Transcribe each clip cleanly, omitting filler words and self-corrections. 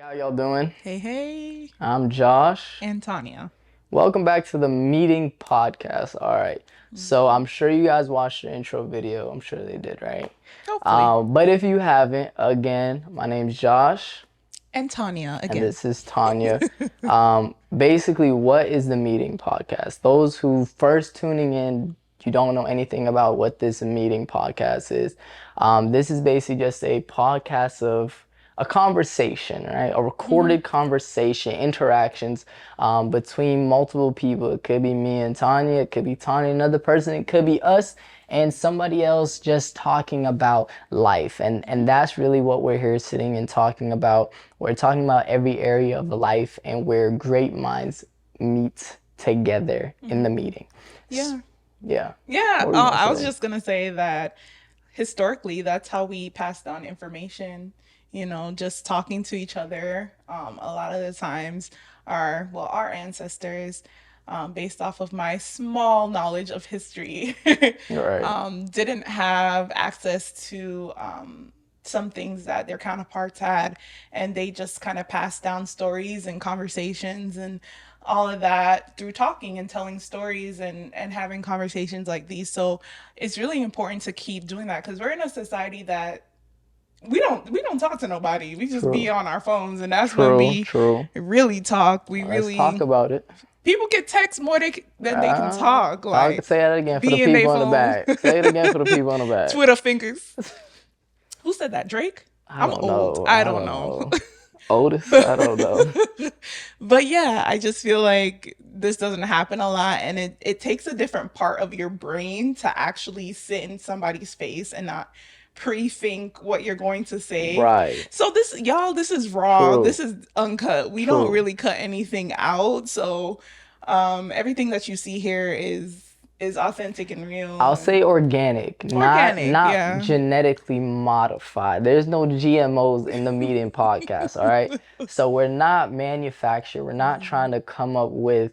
How y'all doing? Hey, hey. I'm Josh. And Tonya. Welcome back to the meeting podcast. All right. So I'm sure you guys watched the intro video. I'm sure they did, right? Hopefully. But if you haven't, again, my name's Josh And Tonya and again. this is Tonya. Basically, what is the meeting podcast? Those who first tuning in, you don't know anything about what this meeting podcast is. This is basically just a podcast of a conversation, right? A recorded conversation, interactions between multiple people. It could be me and Tanya. It could be Tanya and another person. It could be us and somebody else just talking about life. And that's really what we're here sitting and talking about. We're talking about every area of life and where great minds meet together in the meeting. Yeah. Yeah. Yeah. What were you Oh, gonna I was say? just going to say that historically, that's how we pass down information, just talking to each other. A lot of the times, our ancestors, based off of my small knowledge of history, You're right. didn't have access to some things that their counterparts had, and they just kind of passed down stories and conversations and all of that through talking and telling stories and having conversations like these. So it's really important to keep doing that because we're in a society that we don't talk to nobody. We just be True. on our phones, and that's when True. we True. really talk. We Let's talk really about it. people get text more than they can talk. Talk. Like Say that again for the be in their people in the phone, back. Say it again for the people in the back. Twitter fingers. Who said that? Drake? I I'm don't old. know. I I don't don't know. know. Otis? I don't know. But yeah, I just feel like this doesn't happen a lot, and it takes a different part of your brain to actually sit in somebody's face and not pre-think what you're going to say. Right. So this is raw. True. This is uncut. We don't True. really cut anything out. So everything that you see here is authentic and real I'll and say organic, not organic. not Yeah. genetically modified. There's no GMOs in the meeting podcast, all right? So we're not manufactured. We're not trying to come up with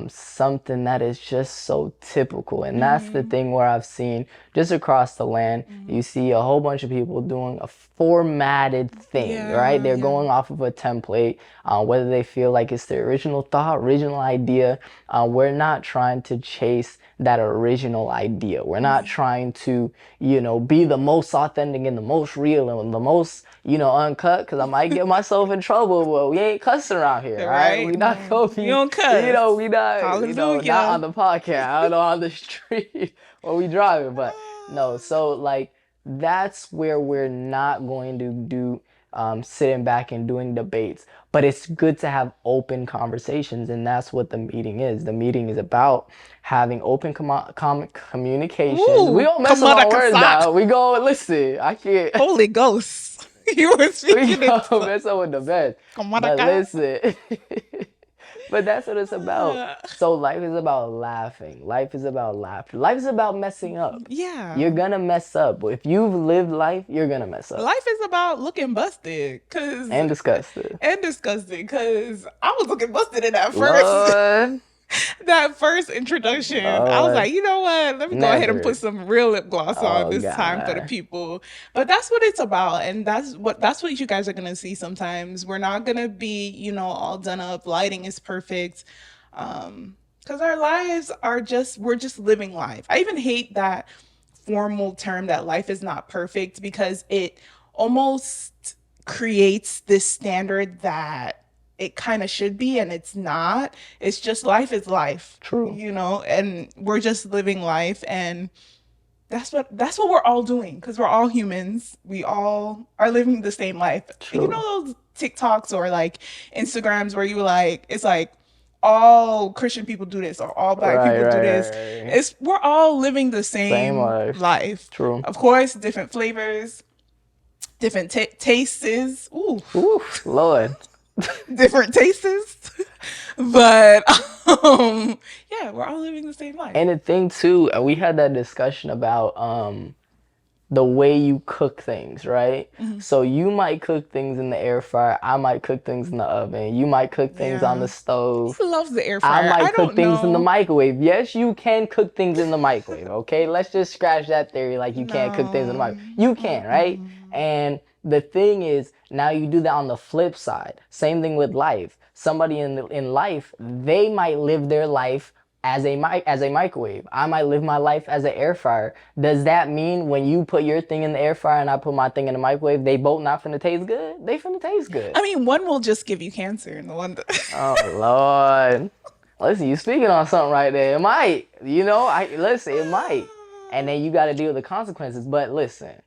something that is just so typical. And that's the thing where I've seen just across the land, you see a whole bunch of people doing a formatted thing, right? Yeah, They're yeah. going off of a template, whether they feel like it's their original thought, original idea. We're not trying to chase that original idea. We're not trying to, be the most authentic and the most real and the most, uncut, because I might get myself in trouble. But we ain't cussing around here, all right? We Right? not gonna You be, don't cuss. we not, not on Hallelujah. the podcast, I don't know, on the street or we driving, but no. So like that's where we're not going to do sitting back and doing debates. But it's good to have open conversations, and that's what the meeting is. The meeting is about having open communications. We Ooh, don't mess up Kamada our words Kasa. now. We go listen. I can't. Holy Ghost. You were We speaking in go mess up with the best. Kamada But Kasa. listen. But that's what it's about. So life is about laughing. Life is about laughter. Life is about messing up. You're Yeah. gonna mess up. If you've lived life, you're gonna mess up. Life is about looking busted And disgusted. and disgusting because I was looking busted in that first Lord, that first introduction. I was Lord, like, you know what? Let me go ahead and never. put some real lip gloss on Oh this time for the God. people. But that's what it's about, and that's what you guys are gonna see sometimes. We're not gonna be, all done up. Lighting is perfect. Because our lives are we're just living life. I even hate that formal term that life is not perfect because it almost creates this standard that it kind of should be and it's not. It's just life is life, True. and we're just living life, and that's what we're all doing because we're all humans. We all are living the same life. True. Those TikToks or like Instagrams where you like it's like all Christian people do this or all black Right, people do right, this. right, right. We're all living the Same same life. life. True. Of course, different flavors, different tastes. Ooh, Ooh, Lord. different tastes. But yeah, we're all living the same life. And the thing too, we had that discussion about the way you cook things, right? So you might cook things in the air fryer. I might cook things in the oven. You might cook things on the Yeah. stove. Who loves the air I fryer? I might cook don't things in the know. microwave. Yes, you can cook things in the microwave, okay? Let's just scratch that theory like you can't cook things in the No. microwave. You can, right? And the thing is, now you do that on the flip side. Same thing with life. Somebody in life, they might live their life as a microwave. I might live my life as an air fryer. Does that mean when you put your thing in the air fryer and I put my thing in the microwave, they both not finna taste good? They finna taste good. I mean, one will just give you cancer, and the one that Oh Lord. Listen, you speaking on something right there. It might. Listen, it might. And then you gotta deal with the consequences. But listen,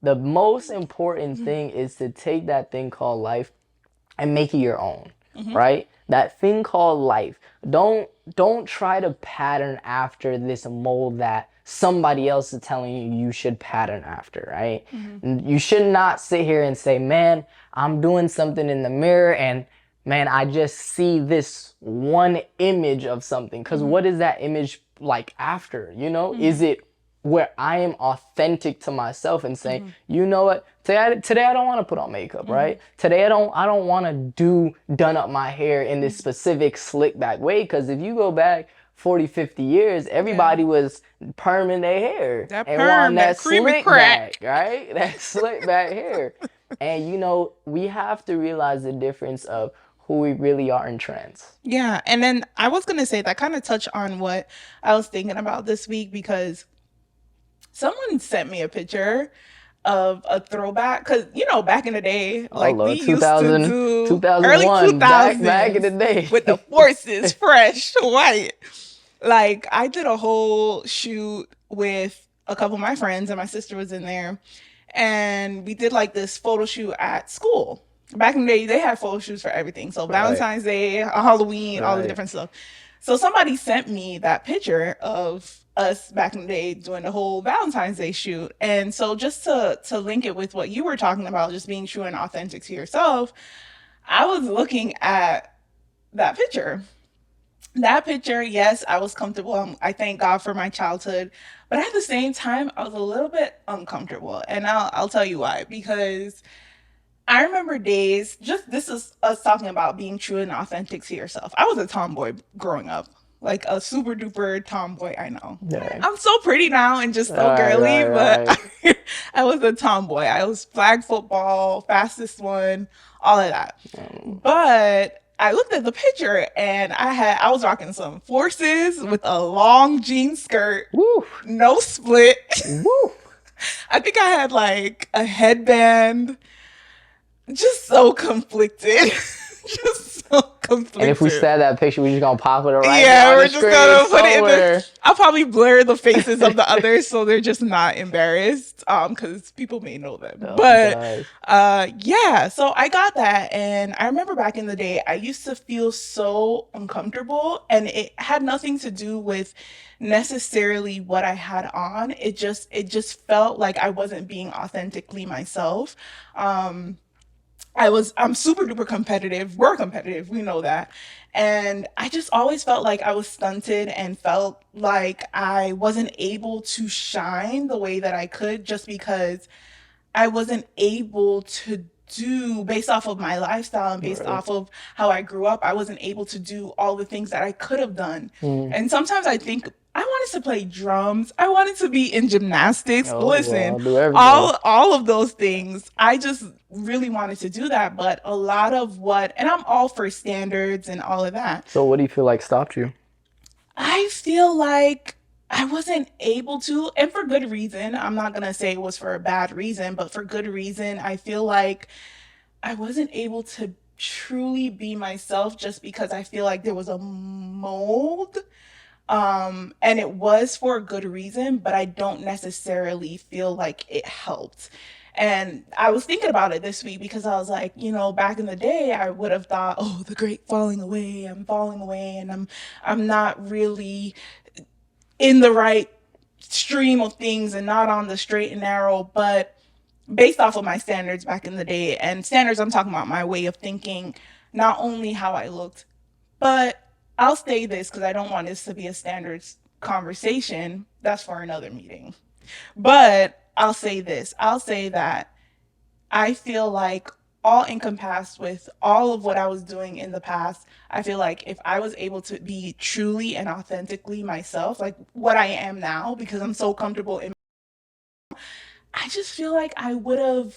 the most important thing is to take that thing called life and make it your own, right? That thing called life. Don't try to pattern after this mold that somebody else is telling you should pattern after, right? You should not sit here and say, man, I'm doing something in the mirror and man, I just see this one image of something. Because what is that image like after? Is it where I am authentic to myself and saying, you know what, today I don't want to put on makeup, right? Today I don't want to done up my hair in this specific slick back way, because if you go back 40, 50 years, everybody was perming their hair that and perm, wanting that that creamy slick crack. back, right? That slick back hair. And we have to realize the difference of who we really are in trends. Yeah, and then I was gonna say that kind of touch on what I was thinking about this week, because someone sent me a picture of a throwback, because back in the day, Oh like we Lord, used to 2000, do early 2001, back in the 2000s day. with the forces fresh white. Like I did a whole shoot with a couple of my friends, and my sister was in there, and we did like this photo shoot at school. Back in the day, they had photo shoots for everything. So Right. Valentine's Day, Halloween, all the Right. different stuff. So somebody sent me that picture of us back in the day doing the whole Valentine's Day shoot. And so just to link it with what you were talking about, just being true and authentic to yourself, I was looking at that picture. That picture, yes, I was comfortable. I thank God for my childhood. But at the same time, I was a little bit uncomfortable. And I'll tell you why. Because I remember days, just this is us talking about being true and authentic to yourself. I was a tomboy growing up, like a super duper tomboy. I know. Yeah. I'm so pretty now and just so Right, girly, right, but I was a tomboy. I was flag football, fastest one, all of that. But I looked at the picture and I was rocking some forces with a long jean skirt, Woo. no split. Woo. I think I had like a headband. Just so conflicted. Just so conflicted. And if we stab that picture, we're just gonna pop it right yeah, there on we're the just screen gonna put it in somewhere. the. I'll probably blur the faces of the others so they're just not embarrassed. Because people may know them. Oh, But gosh. yeah, so I got that, and I remember back in the day, I used to feel so uncomfortable, and it had nothing to do with necessarily what I had on. It just felt like I wasn't being authentically myself. I'm super duper competitive. We're competitive. We know that. And I just always felt like I was stunted and felt like I wasn't able to shine the way that I could, just because I wasn't able to do, based off of my lifestyle and based Right. off of how I grew up, I wasn't able to do all the things that I could have done. And sometimes I think I wanted to play drums. I wanted to be in gymnastics. Oh, Listen, well, I'll do everything. all of those things. I just really wanted to do that, but a lot of and I'm all for standards and all of that. So what do you feel like stopped you? I feel like I wasn't able to, and for good reason. I'm not going to say it was for a bad reason, but for good reason. I feel like I wasn't able to truly be myself, just because I feel like there was a mold. And it was for a good reason, but I don't necessarily feel like it helped. And I was thinking about it this week, because I was like, back in the day, I would have thought, oh, the great falling away, I'm falling away, and I'm not really in the right stream of things and not on the straight and narrow. But based off of my standards back in the day, and standards, I'm talking about my way of thinking, not only how I looked, but I'll say this because I don't want this to be a standards conversation. That's for another meeting. But I'll say this. I'll say that I feel like, all encompassed with all of what I was doing in the past, I feel like if I was able to be truly and authentically myself, like what I am now, because I'm so comfortable in, I just feel like I would have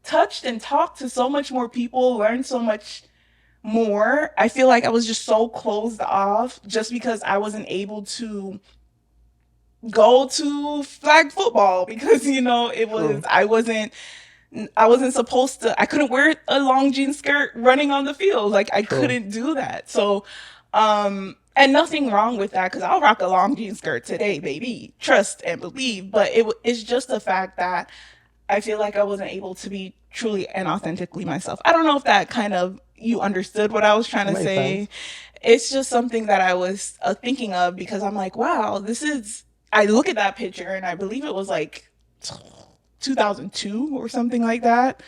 touched and talked to so much more people, learned so much more. I feel like I was just so closed off just because I wasn't able to go to flag football because it was True. I wasn't supposed to. I couldn't wear a long jean skirt running on the field. Like I True. couldn't do that. So, and nothing wrong with that because I'll rock a long jean skirt today, baby. Trust and believe. But it's just the fact that I feel like I wasn't able to be truly and authentically myself. I don't know if that kind of you understood what I was trying That to makes say. sense. It's just something that I was thinking of because I'm like, wow, this is. I look at that picture and I believe it was like 2002 or something like that.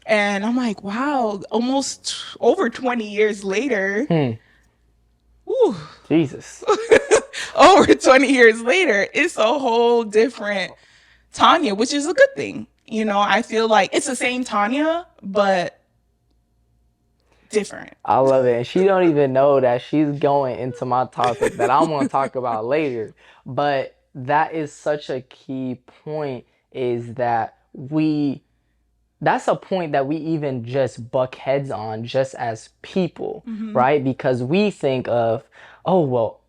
And I'm like, wow, almost over 20 years later. Hmm. Whew, Jesus. over 20 years later, it's a whole different Tonya, which is a good thing. I feel like it's the same Tonya, but different. I love it. And she don't even know that she's going into my topic that I'm going to talk about later. But that is such a key point is that that's a point that we even just buck heads on just as people, right? Because we think of, oh, well,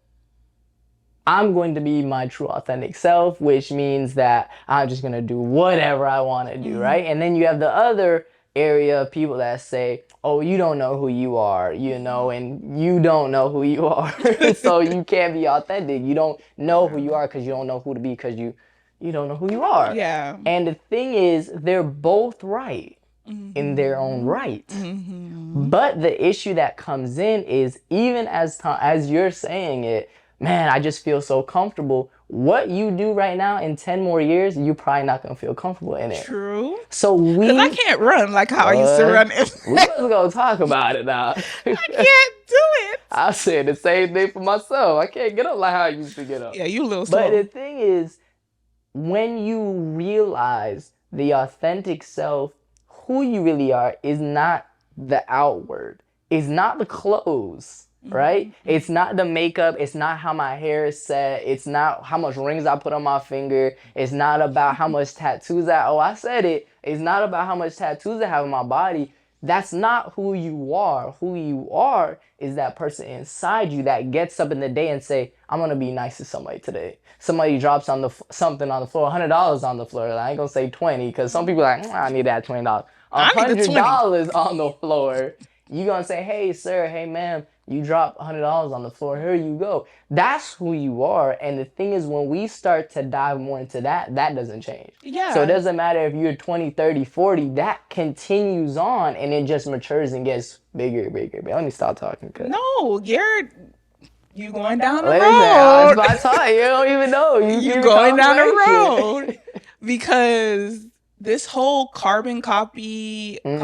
I'm going to be my true authentic self, which means that I'm just going to do whatever I want to do, right? And then you have the other area of people that say, oh, you don't know who you are, and you don't know who you are. So you can't be authentic. You don't know who you are because you don't know who to be because you don't know who you are. Yeah. And the thing is, they're both right in their own right. But the issue that comes in is even as you're saying it, man, I just feel so comfortable. What you do right now in 10 more years, you're probably not going to feel comfortable in it. True. So Because I can't run like how I used to run. We're just going to talk about it now. I can't do it. I said the same thing for myself. I can't get up like how I used to get up. Yeah, you a little slow. But the thing is, when you realize the authentic self, who you really are, is not the outward, is not the clothes, right? It's not the makeup. It's not how my hair is set. It's not how much rings I put on my finger. It's not about how much tattoos I said it. It's not about how much tattoos I have on my body. That's not who you are. Who you are is that person inside you that gets up in the day and say, I'm going to be nice to somebody today. Somebody drops something on the floor, $100 on the floor. I ain't going to say 20 because some people are like, I need that $20. $100 on the floor. You're going to say, hey, sir, hey, ma'am, you dropped $100 on the floor. Here you go. That's who you are. And the thing is, when we start to dive more into that doesn't change. Yeah. So it doesn't matter if you're 20, 30, 40. That continues on and it just matures and gets bigger and bigger. But let me stop talking. No, you going down the road. I was about to you don't even know. You going down the road. Because this whole carbon copy and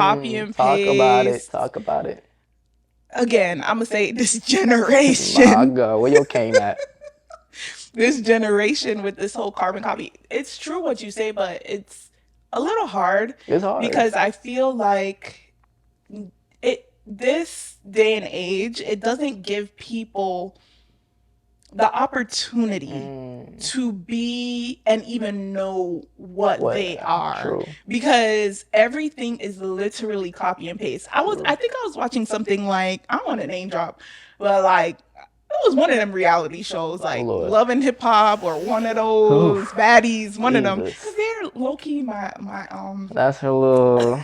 paste. Talk about it. Again, I'm going to say this generation. My God, where your cane at? This generation with this whole carbon copy. It's true what you say, but it's a little hard. It's hard. Because I feel like this day and age, it doesn't give people the opportunity to be and even know what they are. True. Because everything is literally copy and paste. I think I was watching something like, I don't want to name drop, but like it was one of them reality shows like Love and Hip Hop or one of those baddies, one of them. Because they're low-key my that's her little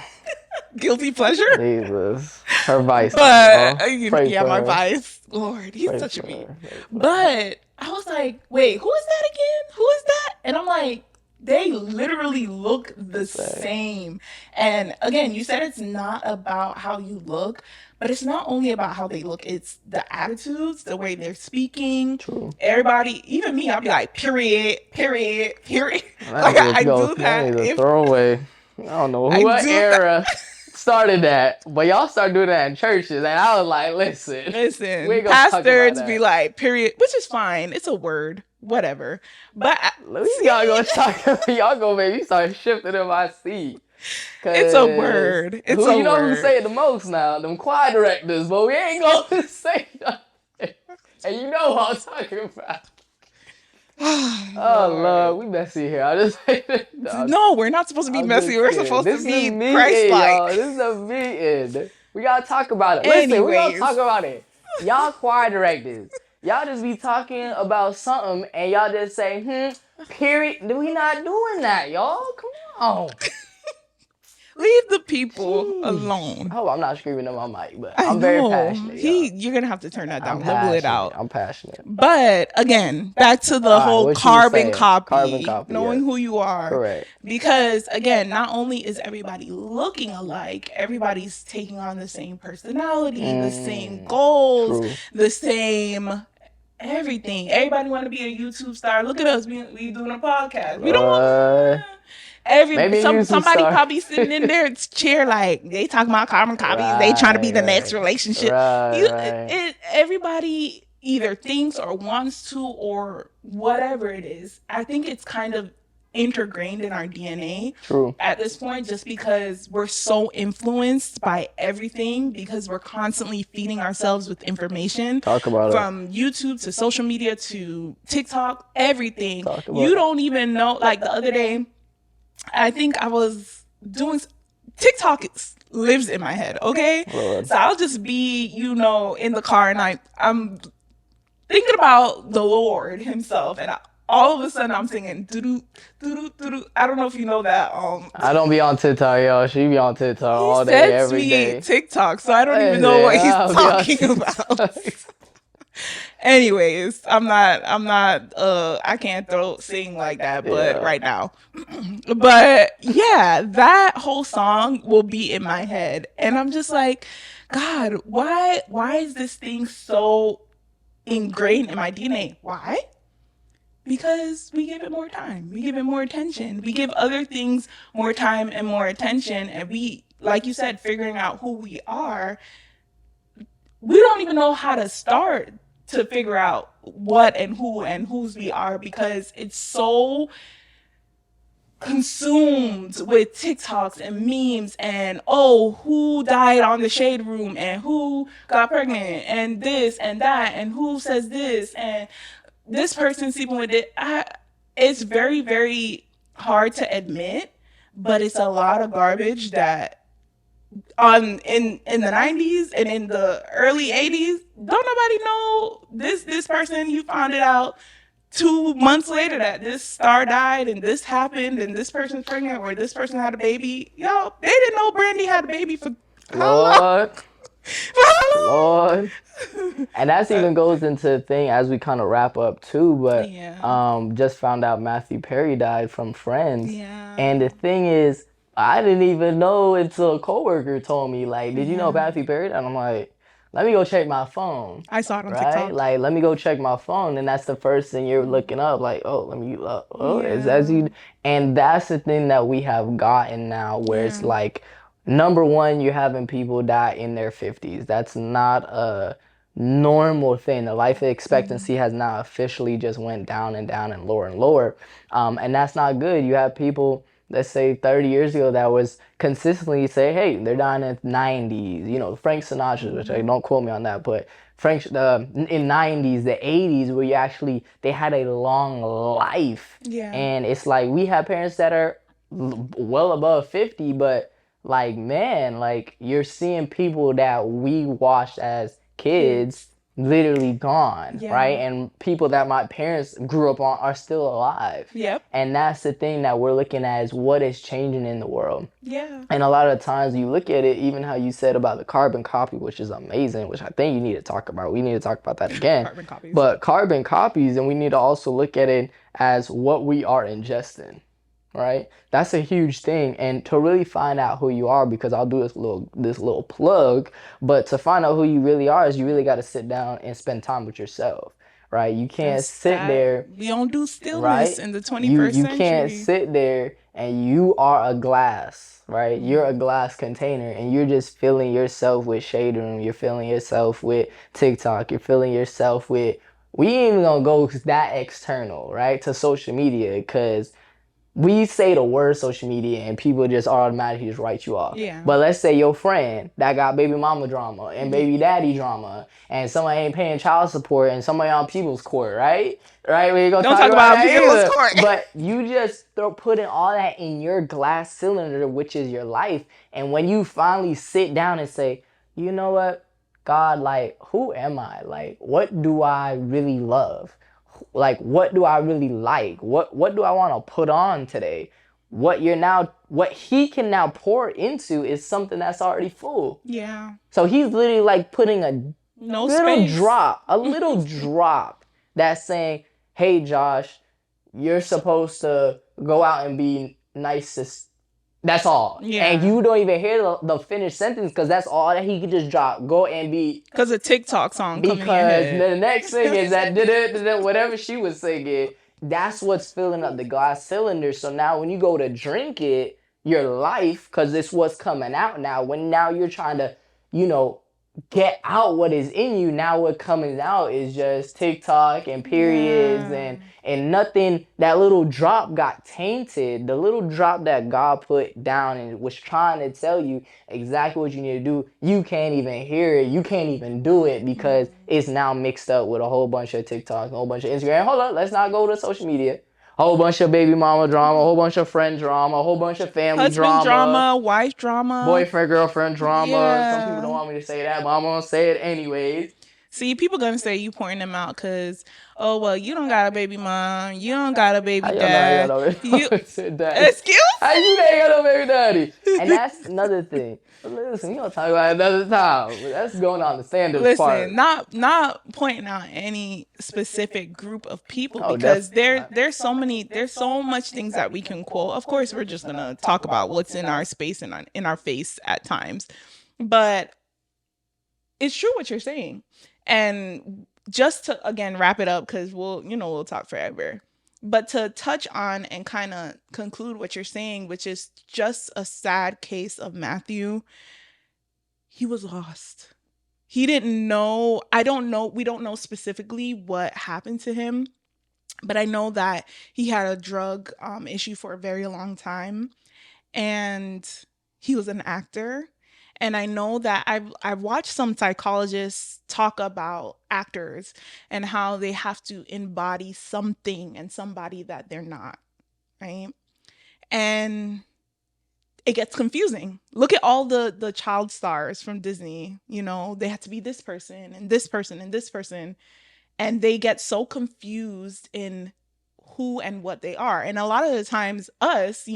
guilty pleasure. Jesus. Her vice. But my vice. Lord, he's such a me. But I was like, wait, who is that again? Who is that? And I'm like, they literally look the same. And again, you said it's not about how you look, but it's not only about how they look. It's the attitudes, the way they're speaking. True. Everybody, even me, I'll be like, period. Like I do that. That is a throwaway. I don't know what era started that, but y'all start doing that in churches, and I was like, listen, pastors be like, period, which is fine. It's a word, whatever. But y'all gonna make me start shifting in my seat. It's a word. You know who say it the most now? Them choir directors, but we ain't gonna say nothing. And you know what I'm talking about. Oh Lord. Lord, we messy here. I just No, we're not supposed to be I'm messy. just We're kidding. supposed to This is a be meeting, Christ-like. y'all. This is a meeting. We gotta talk about it. Listen, we gonna talk Anyways, about it. Y'all choir directors. Y'all just be talking about something and y'all just say, period. We not doing that, y'all. Come on. leave the people Jeez. I alone. hope I'm not screaming in my mic, but I I'm very know. passionate, y'all. You're gonna have to turn that I'm down, level it passionate. out. I'm passionate. But again, back to the All right, whole what you was carbon saying? Carbon copy, copy, knowing yes. who you are. Correct. Because again, not only is everybody looking alike, everybody's taking on the same personality, the same goals, True. the same everything. Everybody want to be a YouTube star. Look at us. We doing a podcast. We don't want Maybe a YouTube somebody star. probably sitting in their chair like they talking about carbon copies. They trying to be Right, the next right, relationship. right. Everybody either thinks or wants to or whatever it is. I think it's kind of ingrained in our DNA True. at this point, just because we're so influenced by everything, because we're constantly feeding ourselves with information. Talk about from YouTube to social media to TikTok, everything. Talk about You don't even know. Like the other day, I think I was doing TikTok lives in my head, okay? Lord. So I'll just be, in the car and I'm thinking about the Lord himself, and all of a sudden I'm singing doo doo doo. I don't know if you know that. I don't be on TikTok, y'all. She be on TikTok He all day, sends every me day. TikTok, so I don't even know what he's I'll be on talking about. TikTok. Anyways, I'm not I can't sing like that, but Yeah. right now. But yeah, that whole song will be in my head. And I'm just like, God, why is this thing so ingrained in my DNA? Why? Because we give it more time. We give it more attention. We give other things more time and more attention. And we, like you said, figuring out who we are, we don't even know how to start to figure out what and who and whose we are, because it's so consumed with TikToks and memes and who died on the shade room and who got pregnant and this and that and who says this and this person sleeping with it. It's very, very hard to admit, but it's a lot of garbage that in the 90s and in the early 80s, don't nobody know this person. You found it out 2 months later that this star died and this happened and this person's pregnant or this person had a baby. Yo, they didn't know Brandy had a baby for how long? Lord. And that's even goes into the thing as we kind of wrap up too, but just found out Matthew Perry died from Friends. Yeah. And the thing is, I didn't even know until a coworker told me, like, did you know Matthew Perry? And I'm like, let me go check my phone. I saw it on right? TikTok. Like, let me go check my phone, and that's the first thing you're looking up. Like, let me is as you, and that's the thing that we have gotten now, where it's like, number one, you're having people die in their 50s. That's not a normal thing. The life expectancy has now officially just went down and down and lower, and that's not good. You have people, let's say 30 years ago, that was consistently say, hey, they're dying in the 90s. You know, Frank Sinatra, which I don't quote me on that, but in 90s, the 80s, where they had a long life. Yeah. And it's like, we have parents that are well above 50, but like, man, like, you're seeing people that we watched as kids literally gone, right? And people that my parents grew up on are still alive. Yep. And that's the thing that we're looking at, is what is changing in the world. Yeah. And a lot of times you look at it, even how you said about the carbon copy, which is amazing, which I think you need to talk about. We need to talk about that again. Carbon copies. But carbon copies, and we need to also look at it as what we are ingesting. Right? That's a huge thing. And to really find out who you are, because I'll do this little plug, but to find out who you really are is you really got to sit down and spend time with yourself. Right? You can't sit there. We don't do stillness in the 21st you century. can't sit there and you are a glass, right? You're a glass container and you're just filling yourself with shade room. You're filling yourself with TikTok. You're filling yourself with, we ain't even gonna go that external, right? To social media, because we say the word social media and people just automatically just write you off. Yeah. But let's say your friend that got baby mama drama and baby daddy drama and somebody ain't paying child support and somebody on people's court, right? Right? We ain't gonna Don't talk talk about about that people's either. court. But you just putting all that in your glass cylinder, which is your life. And when you finally sit down and say, you know what? God, like, who am I? Like, what do I really love? Like, what do I really like? What do I want to put on today? What he can now pour into is something that's already full. Yeah. So he's literally like putting a No little space. drop, a little drop that's saying, "Hey Josh, you're supposed to go out and be nice to that's all." Yeah. And you don't even hear the finished sentence because that's all that he could just drop. Go and be. Because a TikTok song coming in your Because head. the next thing is that whatever she was singing, that's what's filling up the glass cylinder. So now when you go to drink it, your life, because it's what's coming out now. When now you're trying to, you know, get out what is in you, now what coming out is just TikTok and periods and nothing. That little drop got tainted. The little drop that God put down and was trying to tell you exactly what you need to do, you can't even hear it, you can't even do it because it's now mixed up with a whole bunch of TikTok, a whole bunch of Instagram. Hold up, let's not go to social media. A whole bunch of baby mama drama, a whole bunch of friend drama, a whole bunch of family Husband drama, wife drama, boyfriend, girlfriend drama. Yeah. Some people don't want me to say that, but I'm gonna say it anyways. See, people gonna say you pointing them out because, oh well, you don't got a baby mom, you don't got a baby How you know I dad. ain't got no You baby daddy? excuse? How you ain't got no baby daddy? And that's another thing. Listen, we gonna talk about it another time. That's going on the standards part. Listen, not pointing out any specific group of people Oh, because definitely. there's so much things that we can quote. Of course, we're just gonna talk about what's in our space and in our face at times, but it's true what you're saying. And just to again wrap it up because we'll talk forever. But to touch on and kind of conclude what you're saying, which is just a sad case of Matthew, he was lost. He didn't know. I don't know. We don't know specifically what happened to him, but I know that he had a drug issue for a very long time, and he was an actor. And I know that I've watched some psychologists talk about actors and how they have to embody something and somebody that they're not, right? And it gets confusing. Look at all the child stars from Disney. They had to be this person and this person and this person, and they get so confused in who and what they are. And a lot of the times, us,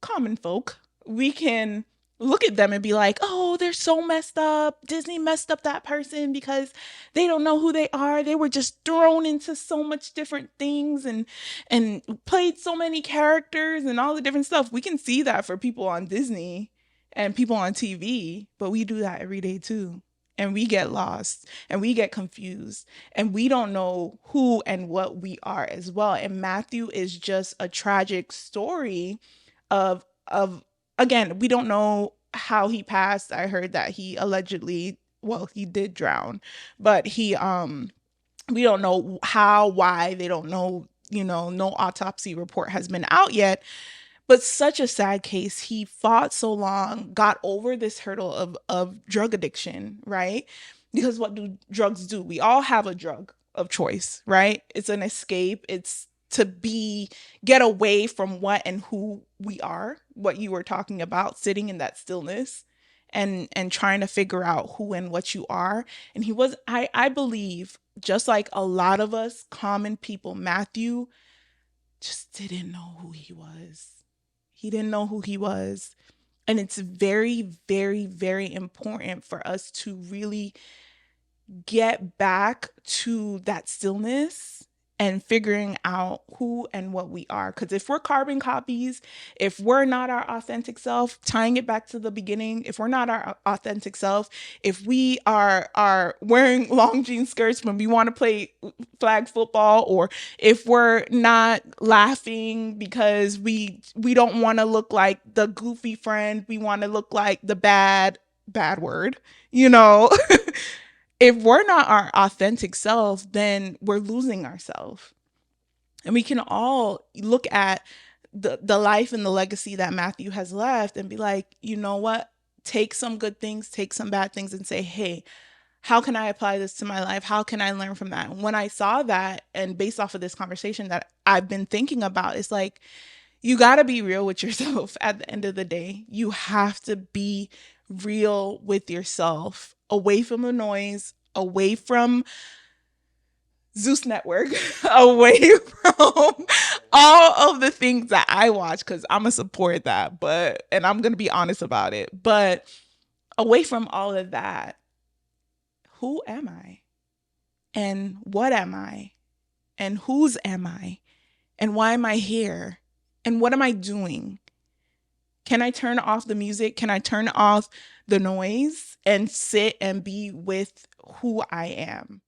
common folk, we can look at them and be like, oh, they're so messed up. Disney messed up that person because they don't know who they are. They were just thrown into so much different things and played so many characters and all the different stuff. We can see that for people on Disney and people on TV, but we do that every day too. And we get lost and we get confused and we don't know who and what we are as well. And Matthew is just a tragic story of again, we don't know how he passed. I heard that he allegedly, well, he did drown, but we don't know how, why, they don't know, no autopsy report has been out yet. But such a sad case. He fought so long, got over this hurdle of drug addiction, right? Because what do drugs do? We all have a drug of choice, right? It's an escape. It's to get away from what and who we are, what you were talking about, sitting in that stillness and trying to figure out who and what you are. And he was, I believe, just like a lot of us common people, Matthew just didn't know who he was. He didn't know who he was. And it's very, very, very important for us to really get back to that stillness and figuring out who and what we are. Because if we're carbon copies, if we're not our authentic self, tying it back to the beginning, if we're not our authentic self, if we are wearing long jean skirts when we want to play flag football, or if we're not laughing because we don't want to look like the goofy friend, we want to look like the bad word, if we're not our authentic self, then we're losing ourselves. And we can all look at the life and the legacy that Matthew has left and be like, you know what? Take some good things, take some bad things, and say, hey, how can I apply this to my life? How can I learn from that? And when I saw that, and based off of this conversation that I've been thinking about, it's like, you got to be real with yourself at the end of the day. You have to be real with yourself, away from the noise, away from Zeus Network, away from all of the things that I watch, because I'm going to support that, and I'm going to be honest about it. But away from all of that, who am I? And what am I? And whose am I? And why am I here? And what am I doing? Can I turn off the music? Can I turn off the noise and sit and be with who I am?